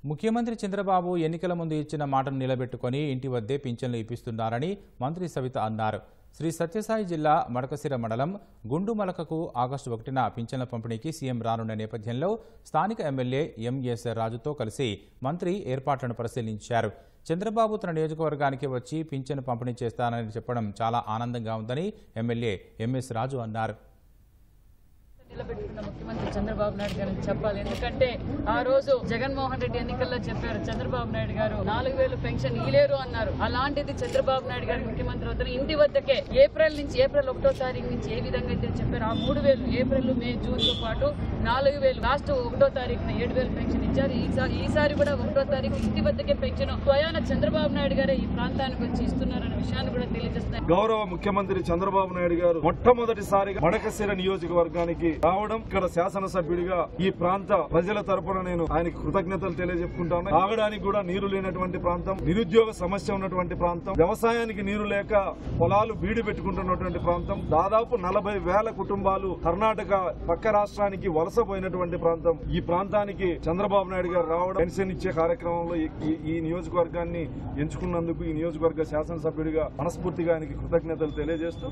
ముఖ్యమంత్రి చంద్రబాబు ఎన్నికల ముందు ఇచ్చిన మాటను నిలబెట్టుకుని ఇంటి వద్దే పింఛన్లు ఇప్పిస్తున్నారని మంత్రి సవిత అన్నారు. శ్రీ సత్యసాయి జిల్లా మడకశిర మండలం గుండుమలకకు ఆగస్టు 1న పింఛన్ల పంపిణీకి సీఎం రానున్న నేపథ్యంలో స్థానిక ఎమ్మెల్యే ఎంఎస్ రాజుతో కలిసి మంత్రి ఏర్పాట్లను పరిశీలించారు. చంద్రబాబు తన నియోజకవర్గానికి వచ్చి పింఛను పంపిణీ చేస్తానని చెప్పడం చాలా ఆనందంగా ఉందని ఎమ్మెల్యే ఎంఎస్ రాజు అన్నారు. నిలబెట్టుకున్న ముఖ్యమంత్రి చంద్రబాబు నాయుడు గారిని చెప్పాలి. ఎందుకంటే ఆ రోజు జగన్మోహన్ రెడ్డి ఎన్నికల్లో చెప్పారు, చంద్రబాబు నాయుడు గారు 4000 పెన్షన్ ఇలేరు అన్నారు. అలాంటిది చంద్రబాబు నాయుడు గారు ముఖ్యమంత్రి అవుతారు. ఇంటి వద్దకే ఏప్రిల్ 1వ తారీఖు నుంచి ఏ విధంగా అయితే చెప్పారు, ఆ 3000 ఏప్రిల్, మే, జూన్ తో పాటు 4000 లాస్ట్ 1వ తారీఖున 7000 పెన్షన్ ఇచ్చారు. ఈసారి కూడా 1వ తారీఖు ఇంటి వద్దకే పెన్షన్ స్వయాన చంద్రబాబు నాయుడు గారే ఈ ప్రాంతానికి వచ్చి ఇస్తున్నారనే విషయాన్ని కూడా తెలియజేస్తున్నారు. గౌరవ ముఖ్యమంత్రి చంద్రబాబు నాయుడు గారు మొట్టమొదటిసారిగా మడకశిర నియోజకవర్గానికి రావడం, ఇక్కడ శాసనసభ్యుడిగా ఈ ప్రాంత ప్రజల తరపున నేను ఆయనకి కృతజ్ఞతలు తెలియజెప్పుకుంటాను. తాగడానికి కూడా నీరు లేనటువంటి ప్రాంతం, నిరుద్యోగ సమస్య ఉన్నటువంటి ప్రాంతం, వ్యవసాయానికి నీరు లేక పొలాలు బీడు పెట్టుకుంటున్నటువంటి ప్రాంతం, దాదాపు 40,000 కుటుంబాలు కర్ణాటక పక్క రాష్ట్రానికి వలసపోయినటువంటి ప్రాంతం. ఈ ప్రాంతానికి చంద్రబాబు నాయుడు గారు రావడం, పెన్షన్ ఇచ్చే కార్యక్రమంలో ఈ నియోజకవర్గాన్ని ఎంచుకున్నందుకు ఈ నియోజకవర్గ శాసనసభ్యుడిగా మనస్ఫూర్తిగా ఆయనకి కృతజ్ఞతలు తెలియజేస్తూ